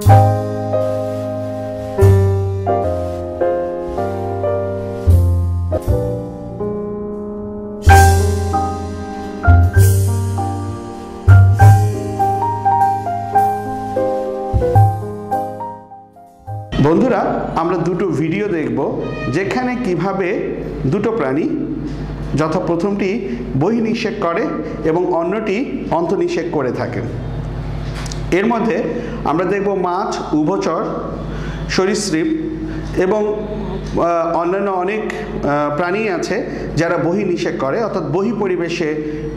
বন্ধুরা আমরা দুটো ভিডিও দেখব যেখানে কিভাবে দুটো প্রাণী যথা প্রথমটি বহির্নিষেক করে এবং অন্যটি অন্তর্নিষেক করে থাকে। এর মধ্যে আমরা দেখব মাছ, উভচর, সরীসৃপ এবং অন্যান্য অনেক প্রাণী আছে যারা বহির্নিষেক করে, অর্থাৎ বহি পরিবেশে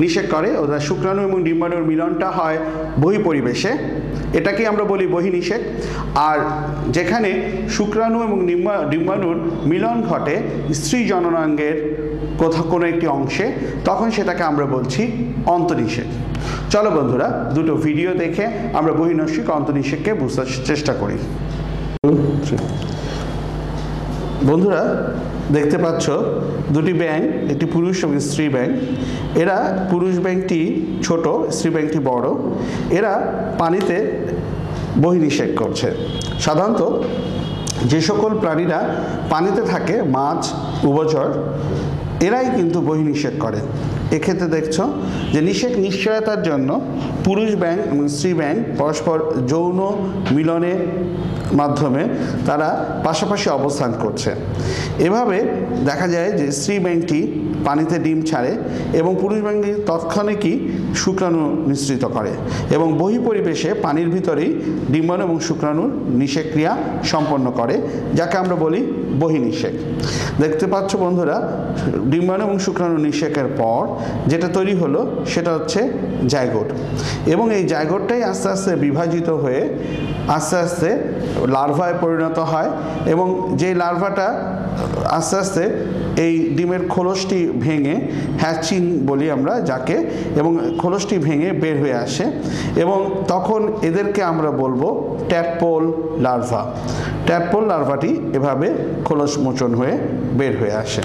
নিষেক করে। ওরা শুক্রাণু এবং ডিম্বাণুর মিলনটা হয় বহি পরিবেশে, এটাকে আমরা বলি বহির্নিষেক। আর যেখানে শুক্রাণু এবং ডিম্বাণুর মিলন ঘটে স্ত্রী জননাঙ্গের কোনো একটি অংশে, তখন সেটাকে আমরা বলছি অন্তর্নিষেক। চলো বন্ধুরা দুটো ভিডিও দেখে আমরা বহির্নিষেক অন্তর্নিষেককে বুঝতে চেষ্টা করি। বন্ধুরা দেখতে পাচ্ছ দুটি ব্যাঙ, একটি পুরুষ এবং স্ত্রী ব্যাঙ। এরা পুরুষ ব্যাঙটি ছোট, স্ত্রী ব্যাঙটি বড়। এরা পানিতে বহির্নিষেক করছে। সাধারণত যে সকল প্রাণীরা পানিতে থাকে, মাছ, উভচর, এরাই কিন্তু বহির্নিষেক করে। এক্ষেত্রে দেখছো যে নিশ্চয়তার জন্য পুরুষ ব্যাঙ এবং স্ত্রী ব্যাঙ পরস্পর যৌন মিলনের মাধ্যমে তারা পাশাপাশি অবস্থান করছে। এভাবে দেখা যায় যে স্ত্রী ব্যাঙটি পানিতে ডিম ছাড়ে এবং পুরুষ ব্যাঙটি তৎক্ষণিকই শুক্রাণু নিঃসৃত করে এবং বহিঃপরিবেশে পানির ভিতরেই ডিম্বাণু এবং শুক্রাণুর নিষেক ক্রিয়া সম্পন্ন করে, যাকে আমরা বলি বহির্নিষেক। দেখতে পাচ্ছ বন্ধুরা, ডিম্বাণু এবং শুক্রাণু নিষেকের পর যেটা তৈরি হলো সেটা হচ্ছে জাইগোট, এবং এই জাইগোটটাই আস্তে আস্তে বিভাজিত হয়ে আস্তে আস্তে লার্ভায় পরিণত হয় এবং যে লার্ভাটা আস্তে আস্তে এই ডিমের খোলসটি ভেঙে, হ্যাচিং বলি আমরা যাকে, এবং খোলসটি ভেঙে বের হয়ে আসে এবং তখন এদেরকে আমরা বলবো ট্যাডপোল লার্ভা। ট্যাডপোল লার্ভাটি এভাবে খোলস মোচন হয়ে বের হয়ে আসে।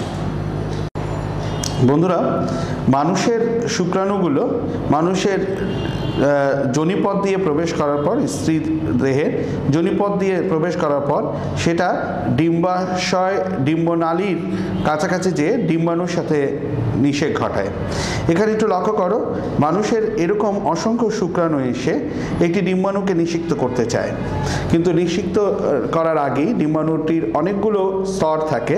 বন্ধুরা মানুষের শুক্রাণুগুলো মানুষের যোনিপথ দিয়ে প্রবেশ করার পর, স্ত্রীর দেহে যোনিপথ দিয়ে প্রবেশ করার পর সেটা ডিম্বাশয় ডিম্বনালীর কাছাকাছি যেয়ে ডিম্বাণুর সাথে নিষেক ঘটায়। এখানে একটু লক্ষ্য করো, মানুষের এরকম অসংখ্য শুক্রাণু এসে একটি ডিম্বাণুকে নিষিক্ত করতে চায়, কিন্তু নিষিক্ত করার আগেই ডিম্বাণুটির অনেকগুলো স্তর থাকে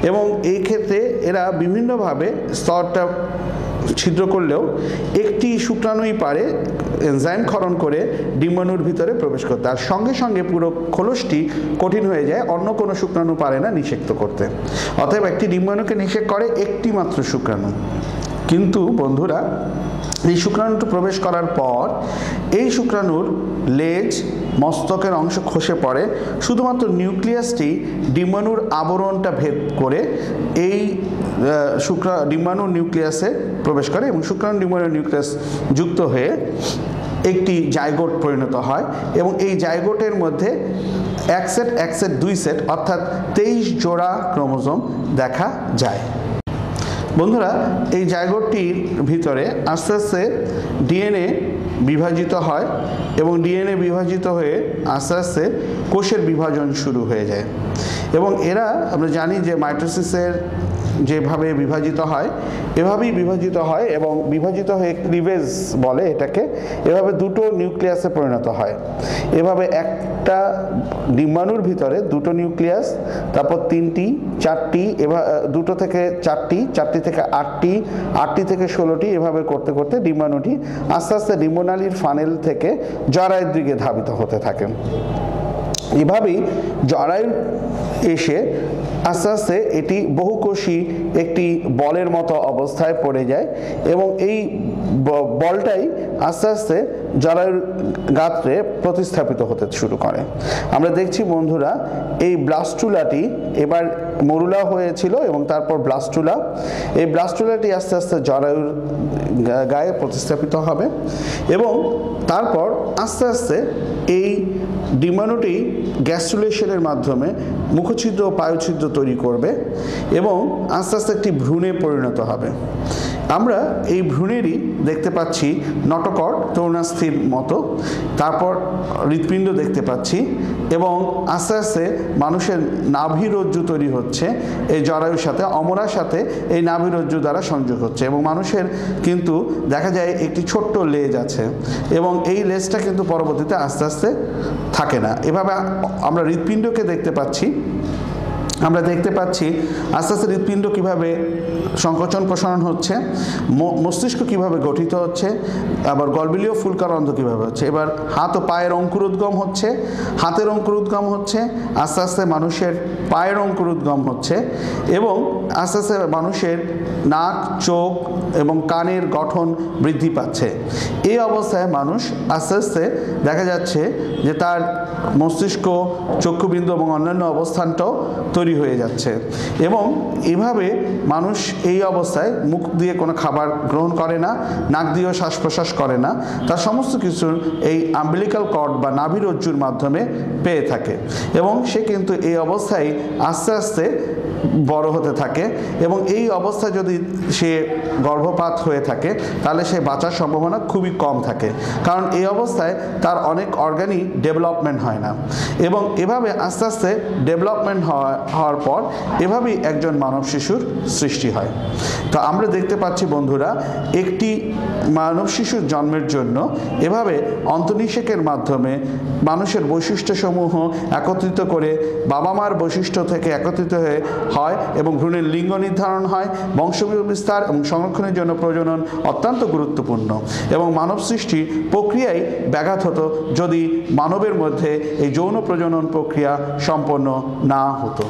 এবং এই ক্ষেত্রে এরা বিভিন্নভাবে স্তরটা ছিদ্র করলেও একটি শুক্রাণুই পারে এনজাইম ক্ষরণ করে ডিম্বাণুর ভিতরে প্রবেশ করতে, আর সঙ্গে সঙ্গে পুরো খোলসটি কঠিন হয়ে যায়, অন্য কোনো শুক্রাণু পারে না নিষেক্ত করতে। অতএব একটি ডিম্বাণুকে নিষেক করে একটি মাত্র শুক্রাণু। কিন্তু বন্ধুরা এই শুক্রাণুটি প্রবেশ করার পর এই শুক্রাণুর লেজ, মস্তকের অংশ খসে পড়ে, শুধুমাত্র নিউক্লিয়াসটি ডিম্বাণুর আবরণটা ভেদ করে এই ডিম্বাণুর নিউক্লিয়াসে প্রবেশ করে এবং শুক্রাণু ডিম্বাণুর নিউক্লিয়াস যুক্ত হয়ে একটি জাইগোট পরিণত হয় এবং এই জাইগোটের মধ্যে এক সেট 2 সেট অর্থাৎ 23 জোড়া ক্রোমোজোম দেখা যায়। বন্ধুরা এই জাইগোটটির ভিতরে আস্তে আস্তে ডিএনএ বিভাজিত হয় এবং ডিএনএ বিভাজিত হয়ে আস্তে আস্তে কোষের বিভাজন শুরু হয়ে যায় এবং এরা আমরা জানি যে মাইটোসিসের যেভাবে বিভাজিত হয় এভাবেই বিভাজিত হয় এবং বিভাজিত হয়ে ক্লিভেজ বলে এটাকে, এভাবে দুটো নিউক্লিয়াসে পরিণত হয়। এভাবে একটা ডিম্বাণুর ভিতরে দুটো নিউক্লিয়াস, তারপর 3টি, 4টি, দুটো থেকে 4টি, 4টি থেকে 8টি, 8টি থেকে 16টি, এভাবে করতে করতে ডিম্বাণুটি আস্তে আস্তে ডিম্বনালীর ফানেল থেকে জরায়ুর দিকে ধাবিত হতে থাকে। এভাবেই জরায়ু এসে আস্তে আস্তে এটি বহুকোষী একটি বলের মতো অবস্থায় পড়ে যায় এবং এই বলটাই আস্তে আস্তে জরায়ুর গাত্রে প্রতিস্থাপিত হতে শুরু করে। আমরা দেখছি বন্ধুরা এই ব্লাস্টুলাটি এবার মরুলা হয়েছিল এবং তারপর ব্লাস্টুলা, এই ব্লাস্টুলাটি আস্তে আস্তে জরায়ুর গায়ে প্রতিস্থাপিত হবে এবং তারপর আস্তে আস্তে এই ডিম্বাণুটি গ্যাস্ট্রুলেশনের মাধ্যমে মুখছিদ্র ও পায়ুছিদ্র তৈরি করবে এবং আস্তে আস্তে একটি ভ্রূণে পরিণত হবে আমরা এই ভ্রূণেরই দেখতে পাচ্ছি নটকট তরুণাস্থির মতো, তারপর হৃৎপিণ্ড দেখতে পাচ্ছি এবং আস্তে আস্তে মানুষের নাভিরজ্জু তৈরি হচ্ছে এই জরায়ুর সাথে, অমরার সাথে এই নাভিরজ্জু দ্বারা সংযোগ হচ্ছে এবং মানুষের কিন্তু দেখা যায় একটি ছোট্ট লেজ আছে এবং এই লেজটা কিন্তু পরবর্তীতে আস্তে আস্তে থাকে না। এভাবে আমরা হৃৎপিণ্ডকে দেখতে পাচ্ছি। আমরা দেখতে পাচ্ছি আস্তে আস্তে হৃৎপিণ্ড কীভাবে সংকোচন প্রসারণ হচ্ছে, মস্তিষ্ক কীভাবে গঠিত হচ্ছে, আবার গলবিলীয় ফুলকারন্ধ্র কীভাবে হচ্ছে। এবার হাত ও পায়ের অঙ্কুরোদ্গম হচ্ছে, হাতের অঙ্কুরোদ্গম হচ্ছে, আস্তে আস্তে মানুষের পায়ের অঙ্কুরোদ্গম হচ্ছে এবং আস্তে আস্তে মানুষের নাক, চোখ এবং কানের গঠন বৃদ্ধি পাচ্ছে। এই অবস্থায় মানুষ আস্তে আস্তে দেখা যাচ্ছে যে তার মস্তিষ্ক, চক্ষুবিন্দু এবং অন্যান্য অবস্থানটাও তৈরি হয়ে যাচ্ছে এবং এভাবে মানুষ এই অবস্থায় মুখ দিয়ে কোনো খাবার গ্রহণ করে না, নাক দিয়েও শ্বাস প্রশ্বাস করে না, তার সমস্ত কিছু এই আম্বিলিক্যাল কর্ড বা নাভিরজ্জুর মাধ্যমে পেয়ে থাকে এবং সে কিন্তু এই অবস্থায় আস্তে আস্তে বড় হতে থাকে এবং এই অবস্থায় যদি সে গর্ভপাত হয়ে থাকে তাহলে সে বাঁচার সম্ভাবনা খুবই কম থাকে, কারণ এই অবস্থায় তার অনেক অর্গানই ডেভেলপমেন্ট হয় না এবং এভাবে আস্তে আস্তে ডেভেলপমেন্ট হওয়ার পর এভাবেই একজন মানব শিশুর সৃষ্টি হয়। তো আমরা দেখতে পাচ্ছি বন্ধুরা, একটি মানব শিশুর জন্মের জন্য এভাবে অন্তঃনিষেকের মাধ্যমে মানুষের বৈশিষ্ট্যসমূহ একত্রিত করে বাবা মার বৈশিষ্ট্য থেকে একত্রিত হয়ে হয় এবং ভ্রূণের লিঙ্গ নির্ধারণ হয়। বংশবিস্তার এবং সংরক্ষণের জন্য প্রজনন অত্যন্ত গুরুত্বপূর্ণ এবং মানব সৃষ্টি প্রক্রিয়ায় ব্যাঘাত হতো যদি মানবের মধ্যে এই যৌন প্রজনন প্রক্রিয়া সম্পন্ন না হতো।